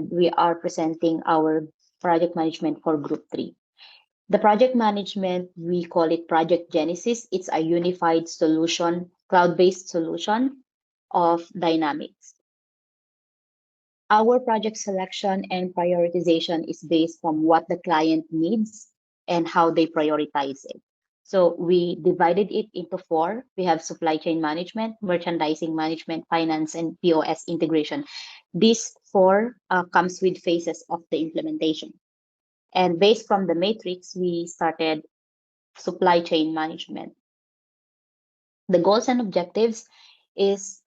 and we are presenting our project management for Group 3. The project management, we call it Project Genesis. It's a unified solution, cloud-based solution of Dynamics. Our project selection and prioritization is based on what the client needs and how they prioritize it. So we divided it into four. We have supply chain management, merchandising management, finance, and POS integration. These four comes with phases of the implementation. And based from the matrix, we started supply chain management. The goals and objectives is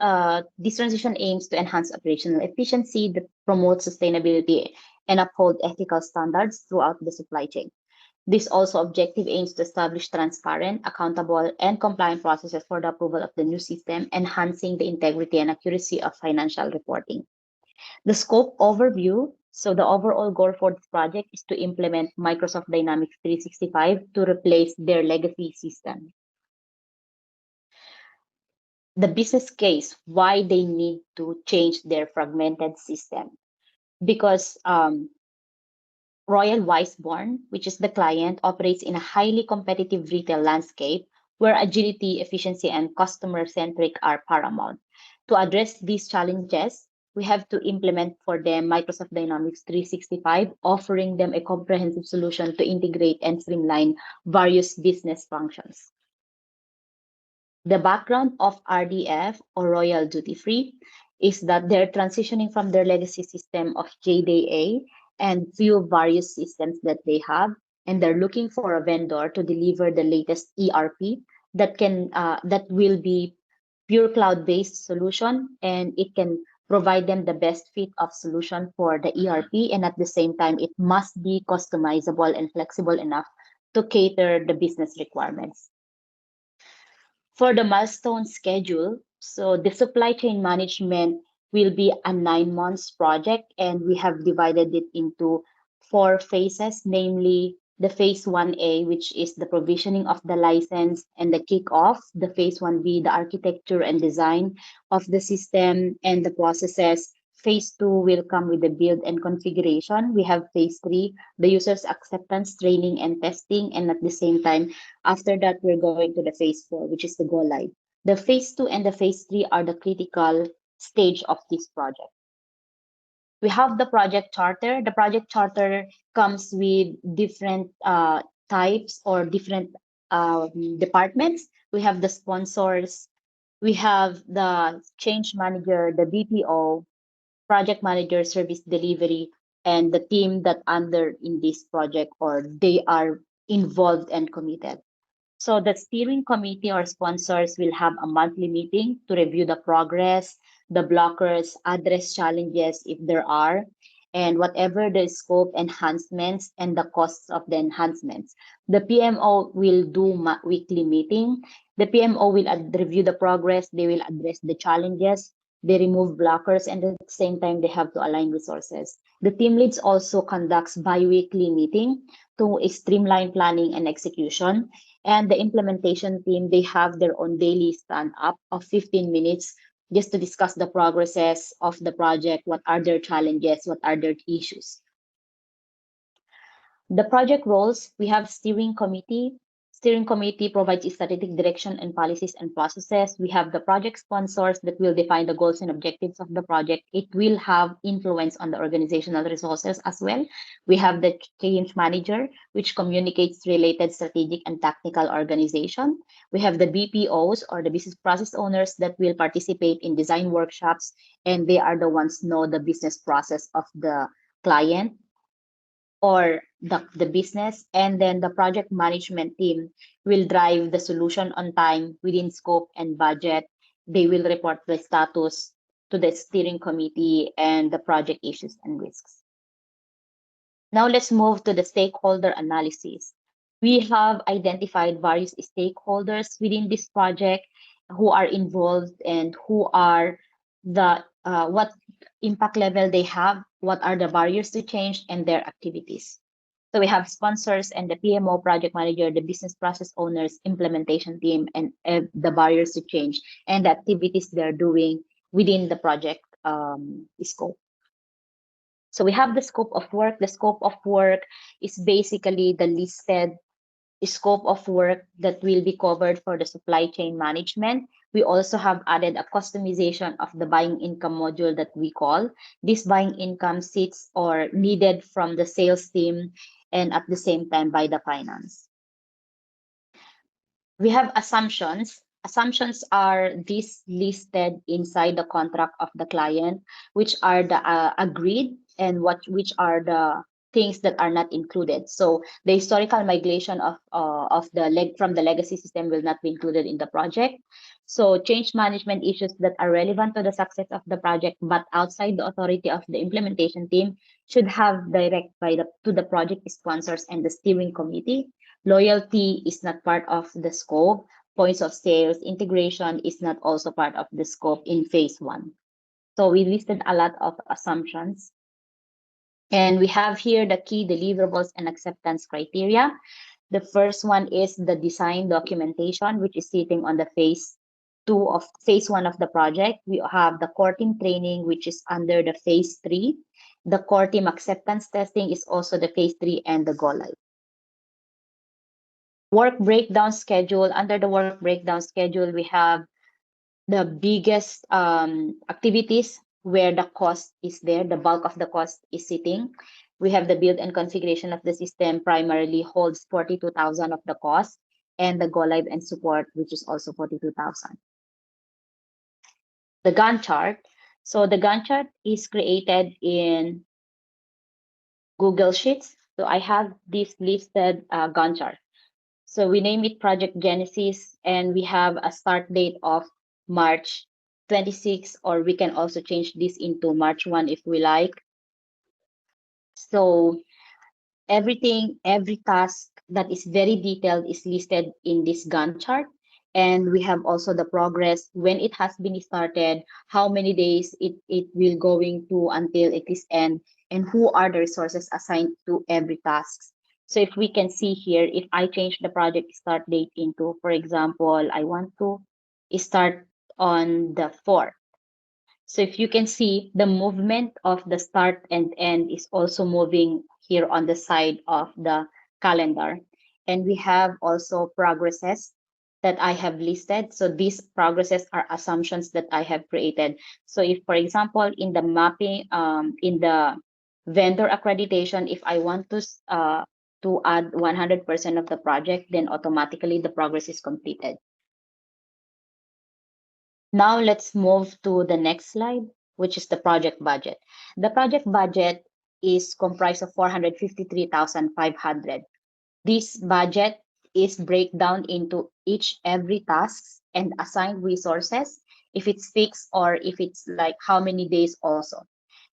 this transition aims to enhance operational efficiency, promote sustainability, and uphold ethical standards throughout the supply chain. This also objective aims to establish transparent, accountable, and compliant processes for the approval of the new system, enhancing the integrity and accuracy of financial reporting. The scope overview. So the overall goal for this project is to implement Microsoft Dynamics 365 to replace their legacy system. The business case, why they need to change their fragmented system. Because Royal Weisborn, which is the client, operates in a highly competitive retail landscape where agility, efficiency, and customer-centric are paramount. To address these challenges, we have to implement for them Microsoft Dynamics 365, offering them a comprehensive solution to integrate and streamline various business functions. The background of RDF, or Royal Duty Free, is that they're transitioning from their legacy system of JDA and few various systems that they have, and they're looking for a vendor to deliver the latest ERP that will be pure cloud-based solution, and it can provide them the best fit of solution for the ERP, and at the same time, it must be customizable and flexible enough to cater the business requirements. For the milestone schedule, so the supply chain management will be a 9 months project, and we have divided it into 4 phases, namely the phase 1A, which is the provisioning of the license and the kickoff, the phase 1B, the architecture and design of the system and the processes. Phase 2 will come with the build and configuration. We have phase 3, the user's acceptance, training, and testing. And at the same time, after that, we're going to the phase 4, which is the go live. The phase 2 and the phase 3 are the critical stage of this project. We have the project charter. The project charter comes with different types or different departments. We have the sponsors, we have the change manager, the BPO, project manager, service delivery, and the team that under in this project or they are involved and committed. So the steering committee or sponsors will have a monthly meeting to review the progress, the blockers, address challenges if there are, and whatever the scope enhancements and the costs of the enhancements. The PMO will do weekly meeting. The PMO will review the progress. They will address the challenges. They remove blockers, and at the same time, they have to align resources. The team leads also conducts bi-weekly meeting to streamline planning and execution. And the implementation team, they have their own daily stand-up of 15 minutes just to discuss the progresses of the project, what are their challenges, what are their issues. The project roles, we have steering committee. Steering committee provides strategic direction and policies and processes. We have the project sponsors that will define the goals and objectives of the project. It will have influence on the organizational resources as well. We have the change manager, which communicates related strategic and tactical organization. We have the BPOs or the business process owners that will participate in design workshops, and they are the ones know the business process of the client or the business. And then the project management team will drive the solution on time, within scope and budget. They will report the status to the steering committee and the project issues and risks. Now let's move to the stakeholder analysis. We have identified various stakeholders within this project who are involved and who are the what impact level they have, what are the barriers to change, and their activities. So we have sponsors and the PMO, project manager, the business process owners, implementation team, and the barriers to change and the activities they're doing within the project scope. So we have the scope of work. The scope of work is basically the listed scope of work that will be covered for the supply chain management. We also have added a customization of the buying income module that we call. This buying income sits or needed from the sales team and at the same time by the finance. We have assumptions. Assumptions are these listed inside the contract of the client, which are the agreed and which are the things that are not included. So the historical migration of the from the legacy system will not be included in the project. So change management issues that are relevant to the success of the project but outside the authority of the implementation team should have direct by to the project sponsors and the steering committee. Loyalty is not part of the scope. Points of sales integration is not also part of the scope in phase one. So we listed a lot of assumptions. And we have here the key deliverables and acceptance criteria. The first one is the design documentation, which is sitting on the phase one of the project. We have the core team training, which is under the phase three. The core team acceptance testing is also the phase three and the go live. Work breakdown schedule. Under the work breakdown schedule, we have the biggest activities where the cost is there, the bulk of the cost is sitting. We have the build and configuration of the system primarily holds 42,000 of the cost, and the go live and support, which is also 42,000. The Gantt chart. So the Gantt chart is created in Google Sheets. So I have this listed Gantt chart. So we name it Project Genesis, and we have a start date of March 26, or we can also change this into March 1 if we like. So everything, every task that is very detailed is listed in this Gantt chart. And we have also the progress, when it has been started, how many days it will going to until it is end, and who are the resources assigned to every task. So if we can see here, if I change the project start date into, for example, I want to start on the 4th. So if you can see, the movement of the start and end is also moving here on the side of the calendar. And we have also progresses that I have listed. So these progresses are assumptions that I have created. So if, for example, in the mapping, in the vendor accreditation, if I want to add 100% of the project, then automatically the progress is completed. Now let's move to the next slide, which is the project budget. The project budget is comprised of 453,500. This budget is breakdown into every task and assigned resources, if it's fixed or if it's like how many days also.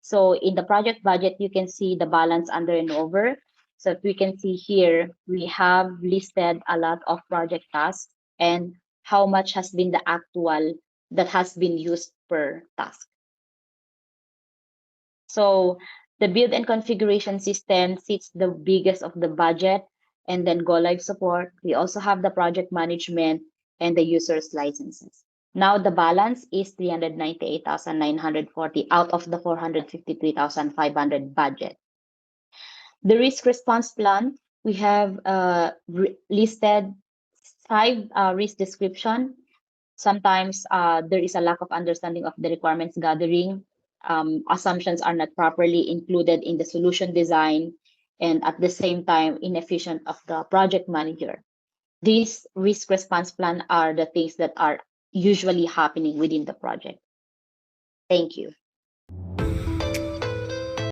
So in the project budget, you can see the balance under and over. So if we can see here, we have listed a lot of project tasks and how much has been the actual that has been used per task. So the build and configuration system sits the biggest of the budget, and then go live support. We also have the project management and the users licenses. Now the balance is 398,940 out of the 453,500 budget. The risk response plan, we have listed 5 risk description. Sometimes there is a lack of understanding of the requirements gathering. Assumptions are not properly included in the solution design, and at the same time, inefficient of the project manager. These risk response plan are the things that are usually happening within the project. Thank you.